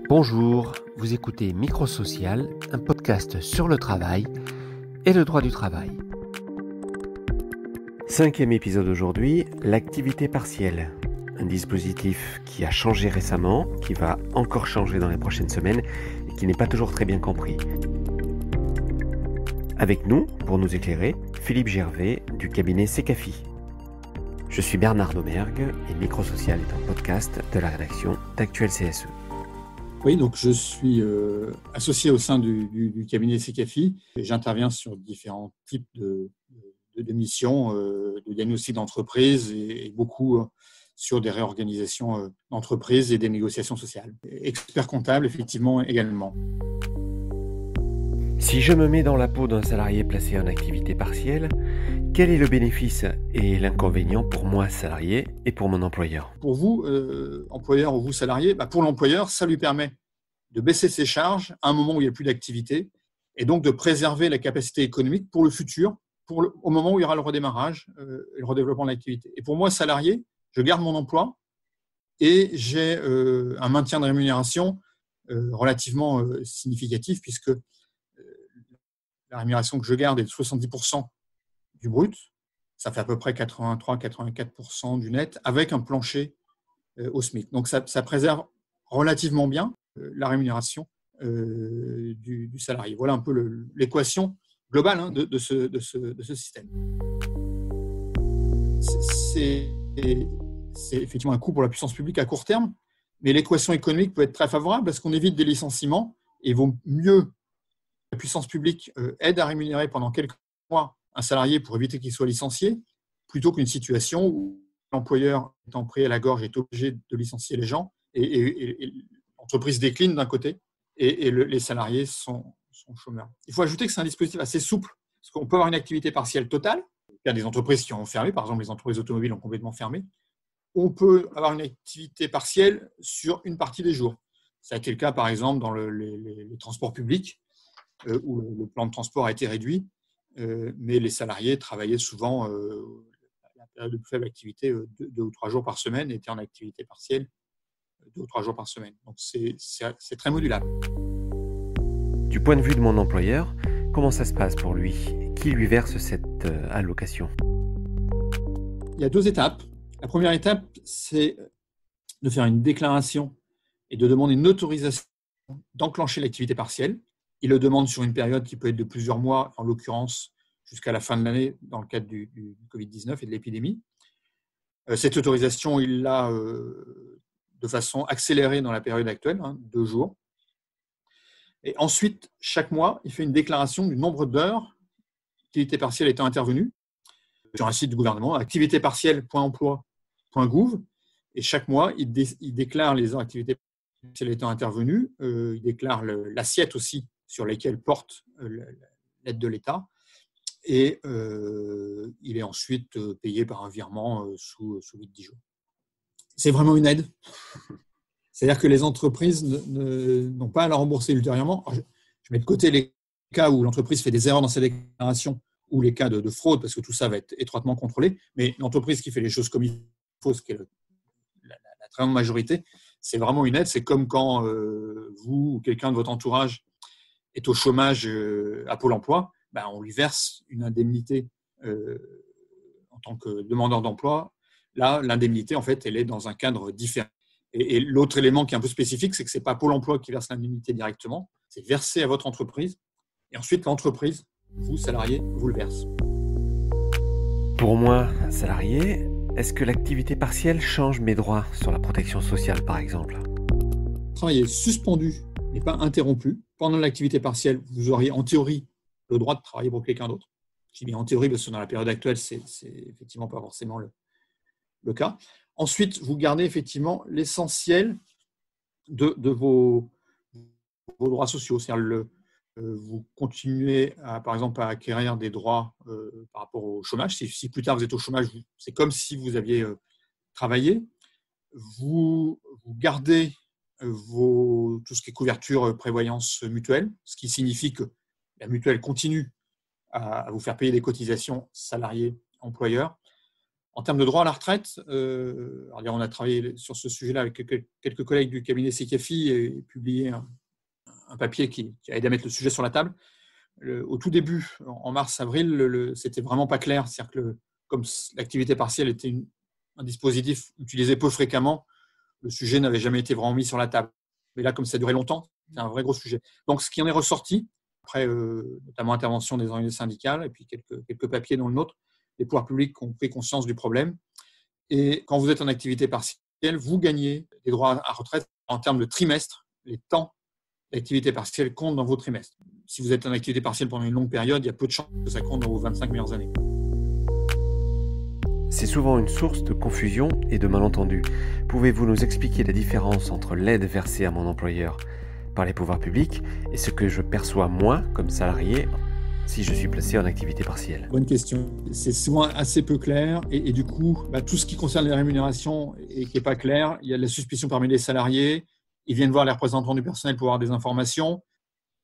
Bonjour, vous écoutez Microsocial, un podcast sur le travail et le droit du travail. 5e épisode aujourd'hui, l'activité partielle. Un dispositif qui a changé récemment, qui va encore changer dans les prochaines semaines et qui n'est pas toujours très bien compris. Avec nous, pour nous éclairer, Philippe Gervais du cabinet Secafi. Je suis Bernard Domergue et Microsocial est un podcast de la rédaction d'Actuel CSE. Oui, donc je suis associé au sein du cabinet Secafi et j'interviens sur différents types de missions, de diagnostic d'entreprise et beaucoup sur des réorganisations d'entreprise et des négociations sociales. Expert comptable, effectivement, également. Si je me mets dans la peau d'un salarié placé en activité partielle, quel est le bénéfice et l'inconvénient pour moi, salarié, et pour mon employeur ? Pour vous, employeur ou vous, salarié, pour l'employeur, ça lui permet de baisser ses charges à un moment où il n'y a plus d'activité et donc de préserver la capacité économique pour le futur, au moment où il y aura le redémarrage et le redéveloppement de l'activité. Et pour moi, salarié, je garde mon emploi et j'ai un maintien de rémunération relativement significatif puisque la rémunération que je garde est de 70% du brut. Ça fait à peu près 83-84% du net avec un plancher au SMIC. Donc, ça préserve relativement bien la rémunération du salarié. Voilà un peu l'équation globale de ce système. C'est effectivement un coût pour la puissance publique à court terme, mais l'équation économique peut être très favorable parce qu'on évite des licenciements et vaut mieux la puissance publique aide à rémunérer pendant quelques mois un salarié pour éviter qu'il soit licencié, plutôt qu'une situation où l'employeur étant pris à la gorge est obligé de licencier les gens et l'entreprise décline d'un côté et les salariés sont chômeurs. Il faut ajouter que c'est un dispositif assez souple, parce qu'on peut avoir une activité partielle totale. Il y a des entreprises qui ont fermé, par exemple les entreprises automobiles ont complètement fermé. On peut avoir une activité partielle sur une partie des jours. Ça a été le cas, par exemple, dans les transports publics, où le plan de transport a été réduit, mais les salariés travaillaient souvent la période de plus faible activité 2 ou 3 jours par semaine, étaient en activité partielle 2 ou 3 jours par semaine. Donc, c'est très modulable. Du point de vue de mon employeur, comment ça se passe pour lui ? Qui lui verse cette allocation ? Il y a 2 étapes. La première étape, c'est de faire une déclaration et de demander une autorisation d'enclencher l'activité partielle. Il le demande sur une période qui peut être de plusieurs mois, en l'occurrence jusqu'à la fin de l'année, dans le cadre du Covid-19 et de l'épidémie. Cette autorisation, il l'a de façon accélérée dans la période actuelle, 2 jours. Et ensuite, chaque mois, il fait une déclaration du nombre d'heures d'activité partielle étant intervenue sur un site du gouvernement, activitépartielle.emploi.gouv. Et chaque mois, il déclare les heures d'activité partielle étant intervenues. Il déclare l'assiette aussi sur lesquelles porte l'aide de l'État. Et il est ensuite payé par un virement sous 8-10 jours. C'est vraiment une aide. C'est-à-dire que les entreprises n'ont pas à la rembourser ultérieurement. Alors, je mets de côté les cas où l'entreprise fait des erreurs dans sa déclaration ou les cas de fraude, parce que tout ça va être étroitement contrôlé. Mais l'entreprise qui fait les choses comme il faut, ce qui est la très grande majorité, c'est vraiment une aide. C'est comme quand vous ou quelqu'un de votre entourage est au chômage à Pôle emploi, on lui verse une indemnité en tant que demandeur d'emploi. Là, l'indemnité, en fait, elle est dans un cadre différent. Et l'autre élément qui est un peu spécifique, c'est que ce n'est pas Pôle emploi qui verse l'indemnité directement, c'est versé à votre entreprise. Et ensuite, l'entreprise, vous, salarié, vous le verse. Pour moi, salarié, est-ce que l'activité partielle change mes droits sur la protection sociale, par exemple ? Le travail est suspendu, mais pas interrompu. Pendant l'activité partielle, vous auriez en théorie le droit de travailler pour quelqu'un d'autre. Je dis bien en théorie parce que dans la période actuelle, c'est effectivement pas forcément le cas. Ensuite, vous gardez effectivement l'essentiel de vos droits sociaux. C'est-à-dire vous continuez, par exemple, à acquérir des droits par rapport au chômage. Si plus tard vous êtes au chômage, c'est comme si vous aviez travaillé. Vous gardez tout ce qui est couverture prévoyance mutuelle, ce qui signifie que la mutuelle continue à vous faire payer des cotisations salariés-employeurs. En termes de droit à la retraite, alors on a travaillé sur ce sujet-là avec quelques collègues du cabinet Secafi et publié un papier qui a aidé à mettre le sujet sur la table. Au tout début, en mars-avril, c'était vraiment pas clair. C'est-à-dire que comme l'activité partielle était un dispositif utilisé peu fréquemment, le sujet n'avait jamais été vraiment mis sur la table. Mais là, comme ça a duré longtemps, c'est un vrai gros sujet. Donc, ce qui en est ressorti, après notamment intervention des organisations syndicales et puis quelques papiers dont le nôtre, les pouvoirs publics ont pris conscience du problème. Et quand vous êtes en activité partielle, vous gagnez des droits à retraite en termes de trimestre. Les temps d'activité partielle comptent dans vos trimestres. Si vous êtes en activité partielle pendant une longue période, il y a peu de chances que ça compte dans vos 25 meilleures années. C'est souvent une source de confusion et de malentendus. Pouvez-vous nous expliquer la différence entre l'aide versée à mon employeur par les pouvoirs publics et ce que je perçois moi comme salarié si je suis placé en activité partielle? Bonne question. C'est souvent assez peu clair et du coup, tout ce qui concerne les rémunérations et qui n'est pas clair, il y a de la suspicion parmi les salariés. Ils viennent voir les représentants du personnel pour avoir des informations.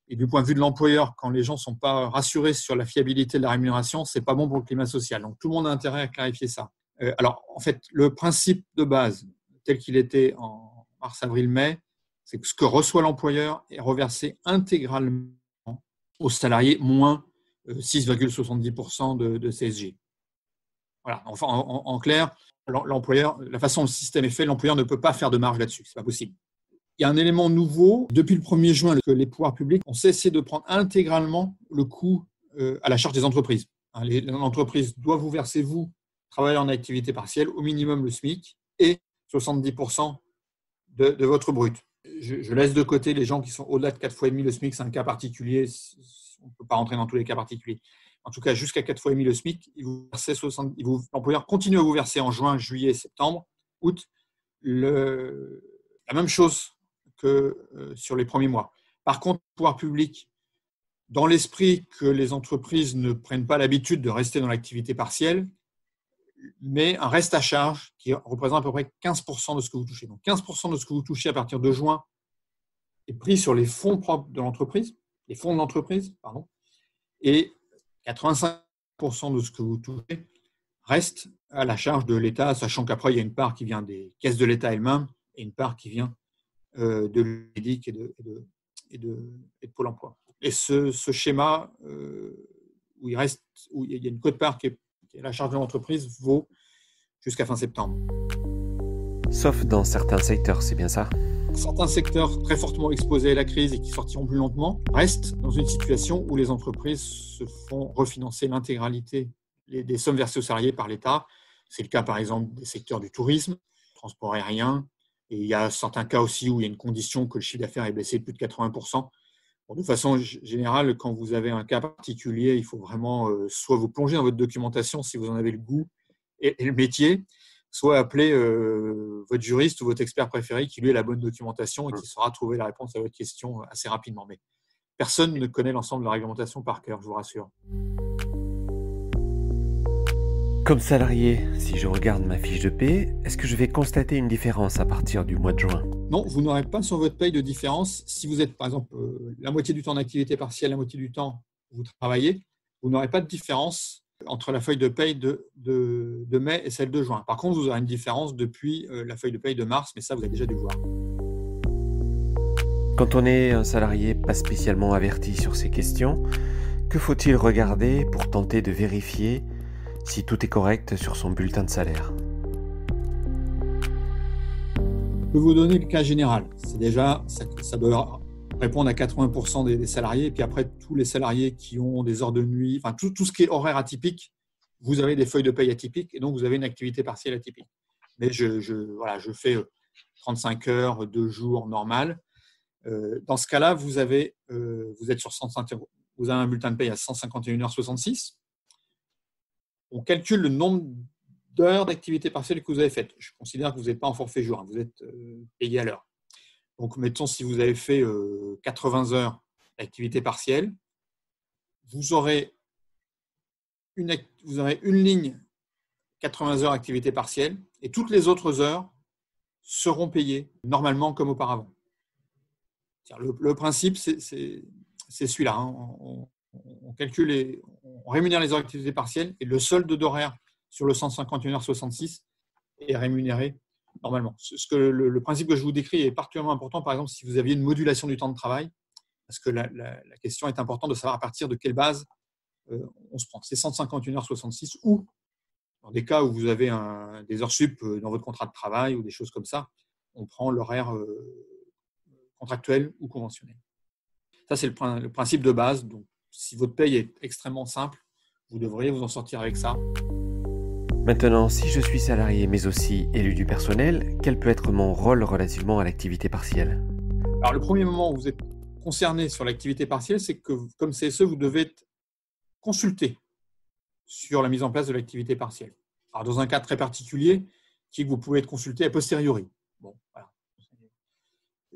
Et du point de vue de l'employeur, quand les gens ne sont pas rassurés sur la fiabilité de la rémunération, ce n'est pas bon pour le climat social. Donc, tout le monde a intérêt à clarifier ça. Alors, en fait, le principe de base, tel qu'il était en mars, avril, mai, c'est que ce que reçoit l'employeur est reversé intégralement aux salariés, moins 6,70% de CSG. Voilà. Enfin, en clair, l'employeur, la façon dont le système est fait, l'employeur ne peut pas faire de marge là-dessus. Ce n'est pas possible. Il y a un élément nouveau. Depuis le 1er juin, que les pouvoirs publics ont cessé de prendre intégralement le coût à la charge des entreprises. L'entreprise doit vous verser, vous, travailleurs en activité partielle, au minimum le SMIC et 70% de votre brut. Je laisse de côté les gens qui sont au-delà de 4,5 fois le SMIC, c'est un cas particulier. On ne peut pas rentrer dans tous les cas particuliers. En tout cas, jusqu'à 4,5 fois le SMIC, l'employeur continue à vous verser en juin, juillet, septembre, août, la même chose que sur les premiers mois. Par contre, le pouvoir public, dans l'esprit que les entreprises ne prennent pas l'habitude de rester dans l'activité partielle, mais un reste à charge qui représente à peu près 15% de ce que vous touchez. Donc 15% de ce que vous touchez à partir de juin est pris sur les fonds propres de l'entreprise, les fonds de l'entreprise, pardon, et 85% de ce que vous touchez reste à la charge de l'État, sachant qu'après, il y a une part qui vient des caisses de l'État elles-mêmes et une part qui vient de l'UNEDIC et de Pôle emploi. Et ce schéma où il y a une quote-part qui est à la charge de l'entreprise vaut jusqu'à fin septembre. Sauf dans certains secteurs, c'est bien ça? Certains secteurs très fortement exposés à la crise et qui sortiront plus lentement restent dans une situation où les entreprises se font refinancer l'intégralité des sommes versées aux salariés par l'État. C'est le cas par exemple des secteurs du tourisme, transport aérien, et il y a certains cas aussi où il y a une condition que le chiffre d'affaires est baissé de plus de 80%. Bon, de façon générale, quand vous avez un cas particulier, il faut vraiment soit vous plonger dans votre documentation si vous en avez le goût et le métier, soit appeler votre juriste ou votre expert préféré qui lui a la bonne documentation et qui saura trouver la réponse à votre question assez rapidement. Mais personne ne connaît l'ensemble de la réglementation par cœur, je vous rassure. Comme salarié, si je regarde ma fiche de paie, est-ce que je vais constater une différence à partir du mois de juin? Non, vous n'aurez pas sur votre paye de différence. Si vous êtes, par exemple, la moitié du temps en activité partielle, la moitié du temps vous travaillez, vous n'aurez pas de différence entre la feuille de paye de mai et celle de juin. Par contre, vous aurez une différence depuis la feuille de paye de mars, mais ça, vous avez déjà dû le voir. Quand on est un salarié pas spécialement averti sur ces questions, que faut-il regarder pour tenter de vérifier si tout est correct sur son bulletin de salaire? Je peux vous donner le cas général. C'est déjà, ça doit répondre à 80% des salariés. Et puis après, tous les salariés qui ont des heures de nuit, enfin tout ce qui est horaire atypique, vous avez des feuilles de paye atypiques et donc vous avez une activité partielle atypique. Mais je fais 35 heures, 2 jours normal. Dans ce cas-là, vous êtes sur 150, vous avez un bulletin de paye à 151h66. On calcule le nombre d'heures d'activité partielle que vous avez faites. Je considère que vous n'êtes pas en forfait jour, vous êtes payé à l'heure. Donc, mettons si vous avez fait 80 heures d'activité partielle, vous aurez une ligne 80 heures d'activité partielle et toutes les autres heures seront payées normalement comme auparavant. Le principe, c'est celui-là. On calcule on rémunère les heures d'activité partielle et le solde d'horaire sur le 151h66 est rémunéré normalement. Le principe que je vous décris est particulièrement important, par exemple, si vous aviez une modulation du temps de travail, parce que la question est importante de savoir à partir de quelle base on se prend. C'est 151h66 ou dans des cas où vous avez des heures sup dans votre contrat de travail ou des choses comme ça, on prend l'horaire contractuel ou conventionnel. Ça, c'est le principe de base. Donc, si votre paye est extrêmement simple, vous devriez vous en sortir avec ça. Maintenant, si je suis salarié mais aussi élu du personnel, quel peut être mon rôle relativement à l'activité partielle? Alors, le premier moment où vous êtes concerné sur l'activité partielle, c'est que, comme CSE, vous devez être consulté sur la mise en place de l'activité partielle. Alors, dans un cas très particulier, qui est que vous pouvez être consulté a posteriori. Bon, voilà.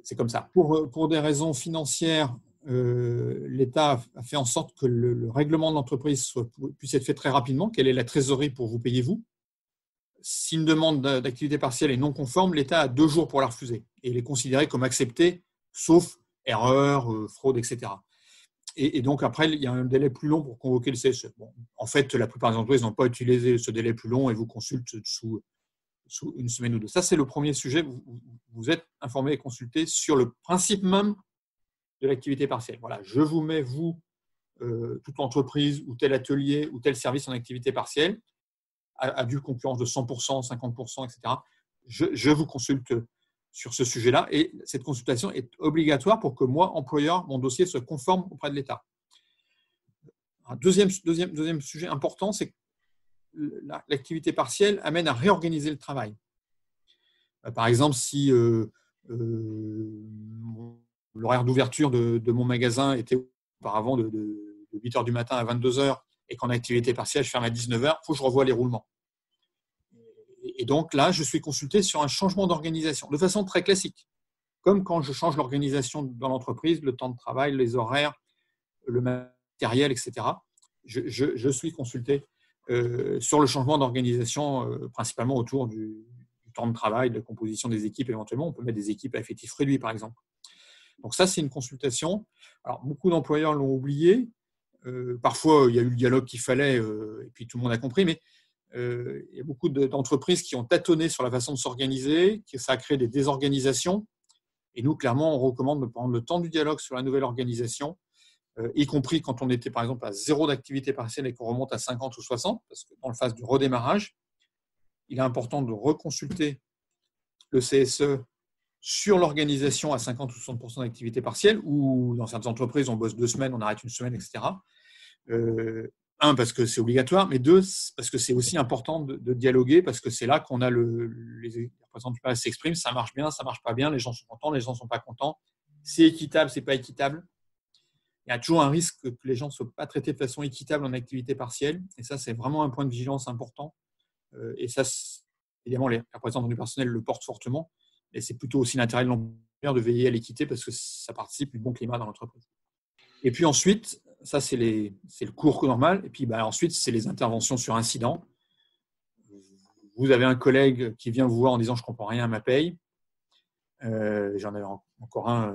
C'est comme ça. Pour des raisons financières, l'État a fait en sorte que le règlement de l'entreprise puisse être fait très rapidement. Quelle est la trésorerie pour vous payer vous? Si une demande d'activité partielle est non conforme, l'État a 2 jours pour la refuser. Et elle est considérée comme acceptée, sauf erreur, fraude, etc. Et donc, après, il y a un délai plus long pour convoquer le CSE. Bon, en fait, la plupart des entreprises n'ont pas utilisé ce délai plus long et vous consultent sous une semaine ou deux. Ça, c'est le premier sujet. Vous êtes informé et consulté sur le principe même de l'activité partielle. Voilà, je vous mets, vous, toute entreprise ou tel atelier ou tel service en activité partielle, à due concurrence de 100%, 50%, etc. Je vous consulte sur ce sujet-là et cette consultation est obligatoire pour que moi, employeur, mon dossier soit conforme auprès de l'État. Un deuxième sujet important, c'est que l'activité partielle amène à réorganiser le travail. Par exemple, si l'horaire d'ouverture de mon magasin était auparavant de 8h du matin à 22h et qu'en activité partielle, je ferme à 19h, il faut que je revoie les roulements. Et donc là, je suis consulté sur un changement d'organisation de façon très classique. Comme quand je change l'organisation dans l'entreprise, le temps de travail, les horaires, le matériel, etc. Je suis consulté sur le changement d'organisation, principalement autour du temps de travail, de la composition des équipes éventuellement. On peut mettre des équipes à effectif réduit, par exemple. Donc ça, c'est une consultation. Alors, beaucoup d'employeurs l'ont oublié. Parfois, il y a eu le dialogue qu'il fallait et puis tout le monde a compris, mais il y a beaucoup d'entreprises qui ont tâtonné sur la façon de s'organiser, que ça a créé des désorganisations. Et nous, clairement, on recommande de prendre le temps du dialogue sur la nouvelle organisation, y compris quand on était, par exemple, à 0 d'activité partielle et qu'on remonte à 50 ou 60, parce que dans la phase du redémarrage, il est important de reconsulter le CSE sur l'organisation à 50 ou 60% d'activité partielle, ou dans certaines entreprises, on bosse 2 semaines, on arrête 1 semaine, etc. Un, parce que c'est obligatoire, mais deux, parce que c'est aussi important de dialoguer, parce que c'est là qu'on a les représentants du personnel s'expriment, ça marche bien, ça marche pas bien, les gens sont contents, les gens sont pas contents, c'est équitable, c'est pas équitable. Il y a toujours un risque que les gens ne soient pas traités de façon équitable en activité partielle, et ça, c'est vraiment un point de vigilance important. Et ça, évidemment, les représentants du personnel le portent fortement, et c'est plutôt aussi l'intérêt de l'employeur de veiller à l'équité, parce que ça participe du bon climat dans l'entreprise. Et puis ensuite, ça, c'est le cours normal. Et puis ensuite, c'est les interventions sur incident. Vous avez un collègue qui vient vous voir en disant « je ne comprends rien à ma paye ». J'en avais encore un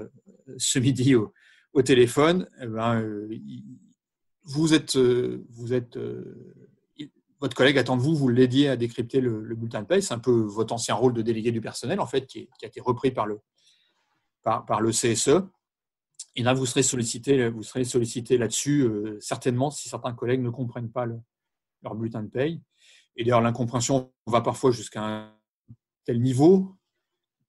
ce midi au téléphone. Votre collègue attend de vous, vous l'aidiez à décrypter le bulletin de paye. C'est un peu votre ancien rôle de délégué du personnel, en fait, qui a été repris par le CSE. Et là, vous serez sollicité là-dessus, certainement, si certains collègues ne comprennent pas leur bulletin de paye. Et d'ailleurs, l'incompréhension va parfois jusqu'à un tel niveau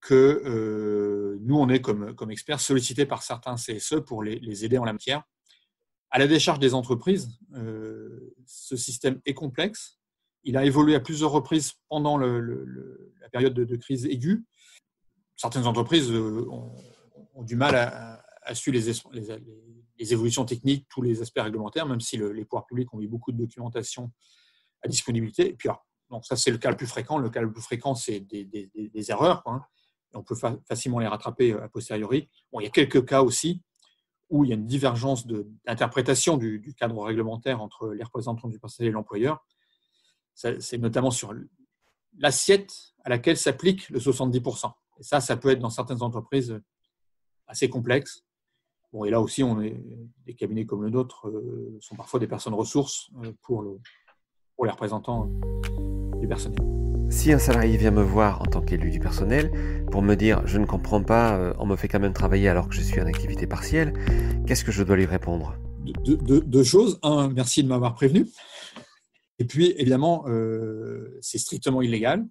que nous, on est comme experts sollicités par certains CSE pour les aider en la matière. À la décharge des entreprises, ce système est complexe. Il a évolué à plusieurs reprises pendant la période de crise aiguë. Certaines entreprises ont du mal à suivre les évolutions techniques, tous les aspects réglementaires, même si les pouvoirs publics ont mis beaucoup de documentation à disponibilité. Et puis, donc ça, c'est le cas le plus fréquent. Le cas le plus fréquent, c'est des erreurs, quoi, hein. On peut facilement les rattraper a posteriori. Bon, il y a quelques cas aussi où il y a une divergence d'interprétation du cadre réglementaire entre les représentants du personnel et l'employeur. C'est notamment sur l'assiette à laquelle s'applique le 70%. Et ça peut être dans certaines entreprises assez complexe. Bon, et là aussi, des cabinets comme le nôtre sont parfois des personnes ressources pour pour les représentants du personnel. Si un salarié vient me voir en tant qu'élu du personnel pour me dire je ne comprends pas, on me fait quand même travailler alors que je suis en activité partielle, qu'est-ce que je dois lui répondre? Deux choses. Un, merci de m'avoir prévenu. Et puis, évidemment, c'est strictement illégal.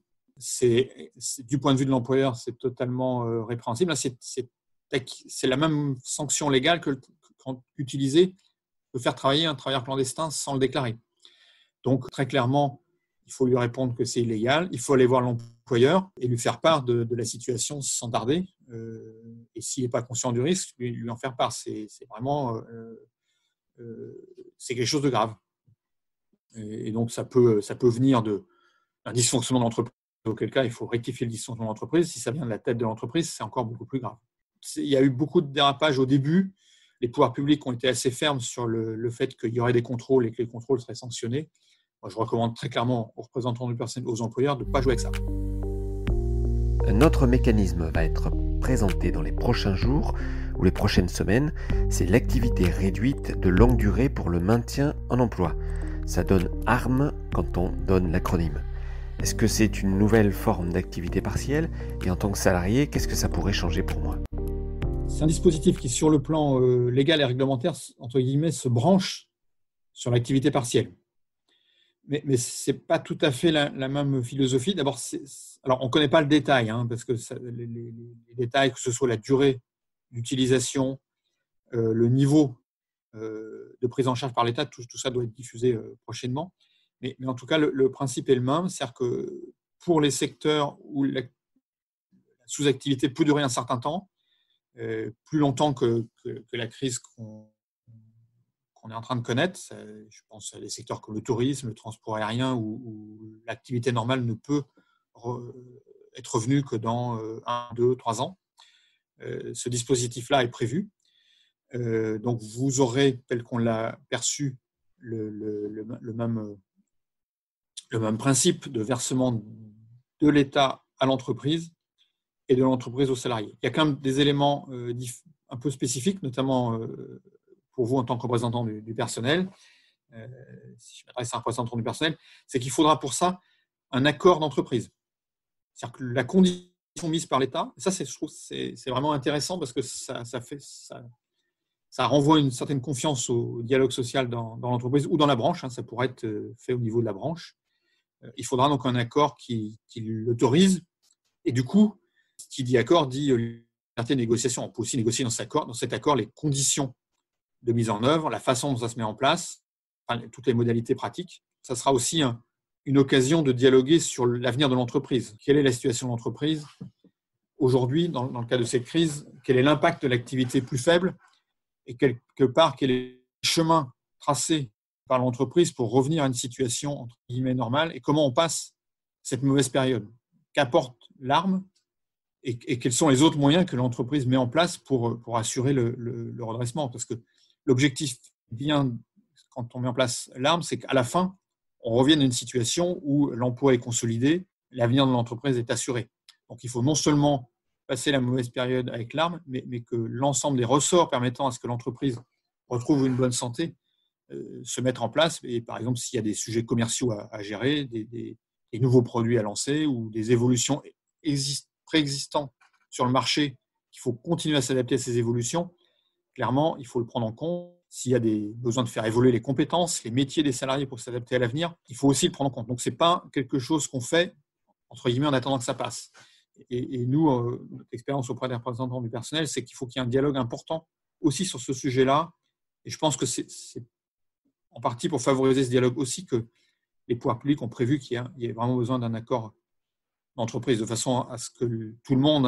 Du point de vue de l'employeur, c'est totalement répréhensible. Là, c'est la même sanction légale qu'utiliser de faire travailler un travailleur clandestin sans le déclarer. Donc, très clairement, il faut lui répondre que c'est illégal. Il faut aller voir l'employeur et lui faire part de la situation sans tarder. Et s'il n'est pas conscient du risque, lui en faire part. C'est vraiment c'est quelque chose de grave. Et donc, ça peut venir d'un dysfonctionnement d'entreprise, auquel cas, il faut rectifier le dysfonctionnement d'entreprise. Si ça vient de la tête de l'entreprise, c'est encore beaucoup plus grave. Il y a eu beaucoup de dérapages au début. Les pouvoirs publics ont été assez fermes sur le fait qu'il y aurait des contrôles et que les contrôles seraient sanctionnés. Moi, je recommande très clairement aux représentants du personnel, aux employeurs, de ne pas jouer avec ça. Un autre mécanisme va être présenté dans les prochains jours ou les prochaines semaines, c'est l'activité réduite de longue durée pour le maintien en emploi. Ça donne ARM quand on donne l'acronyme. Est-ce que c'est une nouvelle forme d'activité partielle? Et en tant que salarié, qu'est-ce que ça pourrait changer pour moi? C'est un dispositif qui, sur le plan légal et réglementaire, entre guillemets, se branche sur l'activité partielle. Mais ce n'est pas tout à fait la même philosophie. D'abord, alors on ne connaît pas le détail, parce que les détails, que ce soit la durée d'utilisation, le niveau de prise en charge par l'État, tout ça doit être diffusé prochainement. Mais en tout cas, le principe est le même, c'est-à-dire que pour les secteurs où la sous-activité peut durer un certain temps, plus longtemps que la crise qu'on est en train de connaître, je pense à des secteurs comme le tourisme, le transport aérien, où l'activité normale ne peut être revenue que dans 1, 2, 3 ans. Ce dispositif-là est prévu. Donc, vous aurez, tel qu'on l'a perçu, le même principe de versement de l'État à l'entreprise et de l'entreprise aux salariés. Il y a quand même des éléments un peu spécifiques, notamment pour vous en tant que représentant du personnel. Si je m'adresse à un représentant du personnel, c'est qu'il faudra pour ça un accord d'entreprise. C'est-à-dire que la condition mise par l'État, ça, je trouve, c'est vraiment intéressant parce que ça renvoie une certaine confiance au dialogue social dans l'entreprise ou dans la branche. Ça pourrait être fait au niveau de la branche. Il faudra donc un accord qui l'autorise. Et du coup, qui dit accord dit liberté de négociation. On peut aussi négocier dans cet accord les conditions de mise en œuvre, la façon dont ça se met en place, toutes les modalités pratiques. Ça sera aussi une occasion de dialoguer sur l'avenir de l'entreprise. Quelle est la situation de l'entreprise aujourd'hui, dans le cas de cette crise? Quel est l'impact de l'activité plus faible? Et quelque part, quel est le chemin tracé par l'entreprise pour revenir à une situation entre guillemets normale? Et comment on passe cette mauvaise période? Qu'apporte l'ARM? Et quels sont les autres moyens que l'entreprise met en place pour assurer le redressement? Parce que l'objectif, bien, quand on met en place l'ARM, c'est qu'à la fin, on revienne à une situation où l'emploi est consolidé, l'avenir de l'entreprise est assuré. Donc, il faut non seulement passer la mauvaise période avec l'ARM, mais que l'ensemble des ressorts permettant à ce que l'entreprise retrouve une bonne santé se mettent en place. Et par exemple, s'il y a des sujets commerciaux à gérer, des nouveaux produits à lancer ou des évolutions préexistants sur le marché, qu'il faut continuer à s'adapter à ces évolutions, clairement, il faut le prendre en compte. S'il y a des besoins de faire évoluer les compétences, les métiers des salariés pour s'adapter à l'avenir, il faut aussi le prendre en compte. Donc, ce n'est pas quelque chose qu'on fait, entre guillemets, en attendant que ça passe. Et nous, notre expérience auprès des représentants du personnel, c'est qu'il faut qu'il y ait un dialogue important aussi sur ce sujet-là. Et je pense que c'est en partie pour favoriser ce dialogue aussi que les pouvoirs publics ont prévu qu'il y ait vraiment besoin d'un accord d'entreprise, de façon à ce que tout le monde,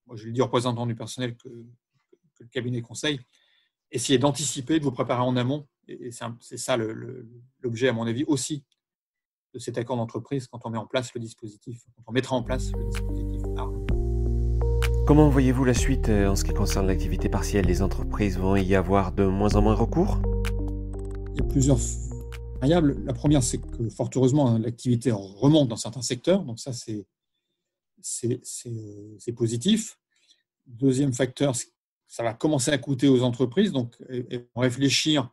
moi je le dis aux représentants du personnel que le cabinet conseille, essayer d'anticiper, de vous préparer en amont. Et c'est ça l'objet, à mon avis, aussi de cet accord d'entreprise quand on met en place le dispositif, quand on mettra en place le dispositif ARM. Comment voyez-vous la suite en ce qui concerne l'activité partielle? Les entreprises vont y avoir de moins en moins recours? Il y a plusieurs variables. La première, c'est que fort heureusement, l'activité remonte dans certains secteurs, donc ça, c'est positif. Deuxième facteur, ça va commencer à coûter aux entreprises, donc elles vont réfléchir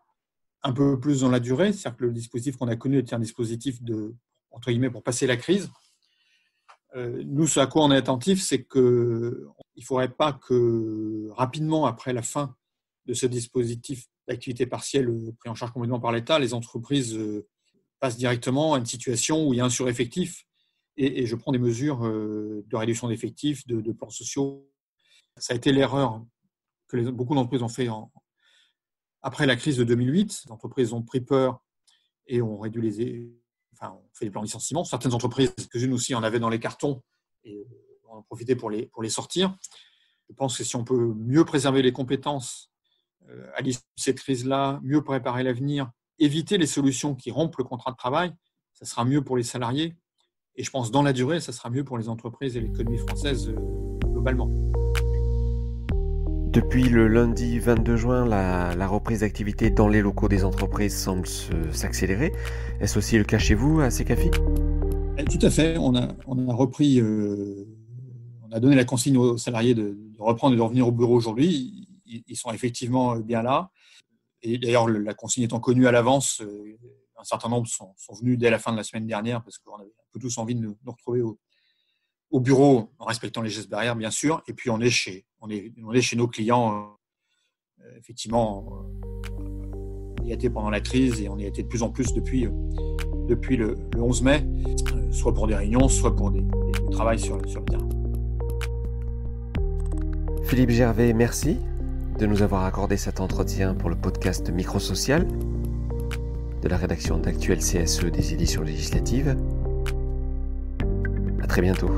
un peu plus dans la durée, c'est-à-dire que le dispositif qu'on a connu était un dispositif entre guillemets, pour passer la crise. Nous, ce à quoi on est attentif, c'est qu'il ne faudrait pas que rapidement après la fin de ce dispositif d'activité partielle pris en charge complètement par l'État, les entreprises passent directement à une situation où il y a un sureffectif et je prends des mesures de réduction d'effectifs, de plans sociaux. Ça a été l'erreur que beaucoup d'entreprises ont fait après la crise de 2008. Les entreprises ont pris peur et ont réduit on fait des plans de licenciement. Certaines entreprises, quelques-unes aussi, en avaient dans les cartons et on en profitait pour les sortir. Je pense que si on peut mieux préserver les compétences à l'issue de cette crise-là, mieux préparer l'avenir, éviter les solutions qui rompent le contrat de travail, ça sera mieux pour les salariés. Et je pense dans la durée, ça sera mieux pour les entreprises et l'économie française globalement. Depuis le lundi 22 juin, la reprise d'activité dans les locaux des entreprises semble s'accélérer. Est-ce aussi le cas chez vous à Secafi ? Tout à fait. On a repris, on a donné la consigne aux salariés de reprendre et de revenir au bureau aujourd'hui. Ils sont effectivement bien là. Et d'ailleurs, la consigne étant connue à l'avance, un certain nombre sont venus dès la fin de la semaine dernière parce qu'on avait un peu tous envie de nous retrouver au bureau en respectant les gestes barrières, bien sûr. Et puis, on est chez nos clients. Effectivement, on y a été pendant la crise et on y a été de plus en plus depuis le 11 mai, soit pour des réunions, soit pour du travail sur le terrain. Philippe Gervais, merci de nous avoir accordé cet entretien pour le podcast Microsocial de la rédaction d'Actuel CSE des éditions législatives. À très bientôt.